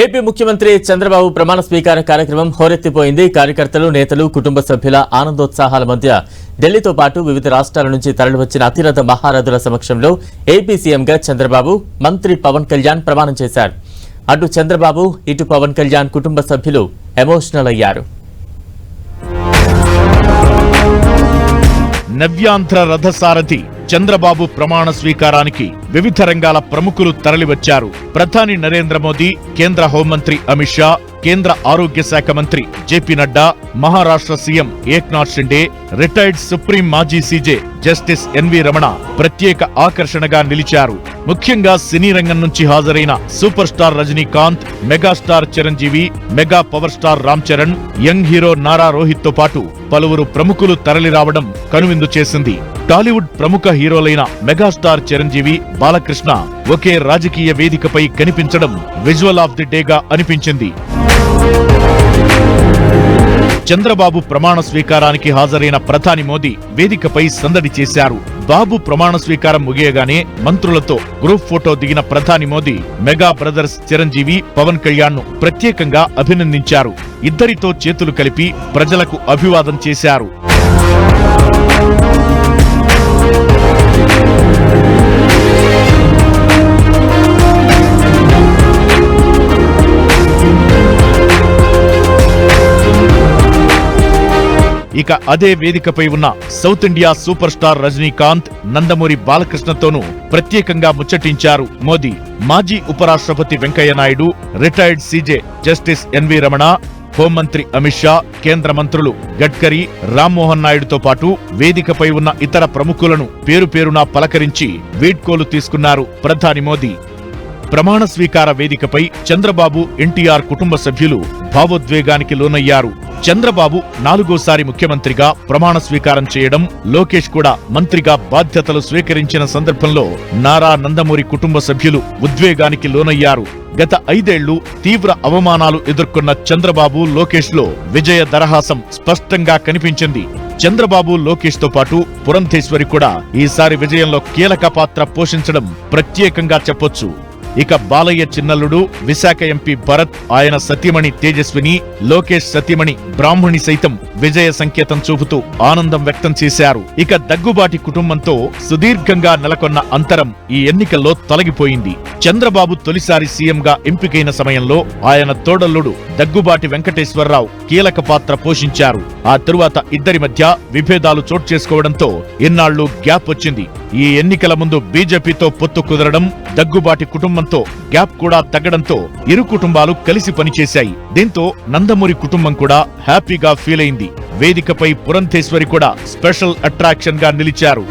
AP ముఖ్యమంత్రి చంద్రబాబు ప్రమాణ స్వీకార కార్యక్రమం హోరెత్తిపోయింది. కార్యకర్తలు, నేతలు, కుటుంబ సభ్యుల ఆనందోత్సాహాల మధ్య ఢిల్లీతో పాటు వివిధ రాష్ట్రాల నుంచి తరలివచ్చిన అతిరథ మహారథుల సమక్షంలో ఏపీ సీఎంగా చంద్రబాబు, మంత్రి పవన్ కళ్యాణ్ ప్రమాణం చేశారు. అటు చంద్రబాబు, ఇటు పవన్ కళ్యాణ్ కుటుంబ సభ్యులు ఎమోషనల్ అయ్యారు. నవ్యాంధ్ర రథసారథి చంద్రబాబు ప్రమాణ స్వీకారానికి వివిధ రంగాల ప్రముఖులు తరలివచ్చారు. ప్రధాని నరేంద్ర మోదీ, కేంద్ర హోంమంత్రి అమిత్ షా, కేంద్ర ఆరోగ్య శాఖ మంత్రి JP Nadda, Maharashtra CM Eknath Shinde, retired supreme మాజీ సీజే జస్టిస్ ఎన్వి రమణ ప్రత్యేక ఆకర్షణగా నిలిచారు. ముఖ్యంగా సినీ రంగం నుంచి హాజరైన super star Rajinikanth, megastar Chiranjeevi, mega power star Ram Charan, young hero Nara Rohit తో పాటు పలువురు ప్రముఖులు తరలిరావడం కనువిందు చేసింది. టాలీవుడ్ ప్రముఖ హీరోలైన మెగాస్టార్ చిరంజీవి, బాలకృష్ణ ఒకే రాజకీయ వేదికపై కనిపించడం విజువల్ ఆఫ్ ది డేగా అనిపించింది. చంద్రబాబు ప్రమాణ స్వీకారానికి హాజరైన ప్రధాని మోదీ వేదికపై సందడి చేశారు. బాబు ప్రమాణ స్వీకారం ముగియగానే మంత్రులతో గ్రూప్ ఫోటో దిగిన ప్రధాని మోదీ మెగా బ్రదర్స్ చిరంజీవి, పవన్ కళ్యాణ్ ను ప్రత్యేకంగా అభినందించారు. ఇద్దరితో చేతులు కలిపి ప్రజలకు అభివాదం చేశారు. ఇక అదే వేదికపై ఉన్న south India super star Rajinikanth, Nandamuri బాలకృష్ణతోనూ ప్రత్యేకంగా ముచ్చటించారు మోదీ. మాజీ ఉపరాష్ట్రపతి Venkaiah Naidu, retired CJ justice NV Ramana, హోంమంత్రి అమిత్ షా, కేంద్ర మంత్రులు గడ్కరీ, రామ్మోహన్ నాయుడుతో పాటు వేదికపై ఉన్న ఇతర ప్రముఖులను పేరు పేరునా పలకరించి వీడ్కోలు తీసుకున్నారు ప్రధాని మోదీ. ప్రమాణ స్వీకార వేదికపై చంద్రబాబు, ఎన్టీఆర్ కుటుంబ సభ్యులు భావోద్వేగానికి లోనయ్యారు. చంద్రబాబు 4వ ముఖ్యమంత్రిగా ప్రమాణ స్వీకారం చేయడం, లోకేష్ కూడా మంత్రిగా బాధ్యతలు స్వీకరించిన సందర్భంలో నారా, నందమూరి కుటుంబ సభ్యులు ఉద్వేగానికి లోనయ్యారు. గత 5 ఏళ్లు తీవ్ర అవమానాలు ఎదుర్కొన్న చంద్రబాబు, లోకేష్ లో విజయ దరహాసం స్పష్టంగా కనిపించింది. చంద్రబాబు, లోకేష్ తో పాటు పురంధేశ్వరి కూడా ఈసారి విజయంలో కీలక పాత్ర పోషించడం ప్రత్యేకంగా చెప్పొచ్చు. ఇక బాలయ్య చిన్నల్లుడు, విశాఖ ఎంపీ భరత్, ఆయన సతీమణి తేజస్విని, లోకేష్ సతీమణి బ్రాహ్మణి సైతం విజయ సంకేతం చూపుతూ ఆనందం వ్యక్తం చేశారు. ఇక దగ్గుబాటి కుటుంబంతో సుదీర్ఘంగా నెలకొన్న అంతరం ఈ ఎన్నికల్లో తొలగిపోయింది. చంద్రబాబు తొలిసారి సీఎంగా ఎంపికైన సమయంలో ఆయన తోడల్లుడు దగ్గుబాటి వెంకటేశ్వరరావు కీలక పాత్ర పోషించారు. ఆ తరువాత ఇద్దరి మధ్య విభేదాలు చోటు చేసుకోవడంతో ఇన్నాళ్లు గ్యాప్ వచ్చింది. ఈ ఎన్నికల ముందు బీజేపీతో పొత్తు కుదరడం, దగ్గుబాటి కుటుంబంతో గ్యాప్ కూడా తగ్గడంతో ఇరు కుటుంబాలు కలిసి పనిచేశాయి. దీంతో నందమూరి కుటుంబం కూడా హ్యాపీగా ఫీల్ అయింది. వేదికపై పురంధేశ్వరి కూడా స్పెషల్ అట్రాక్షన్ గా నిలిచారు.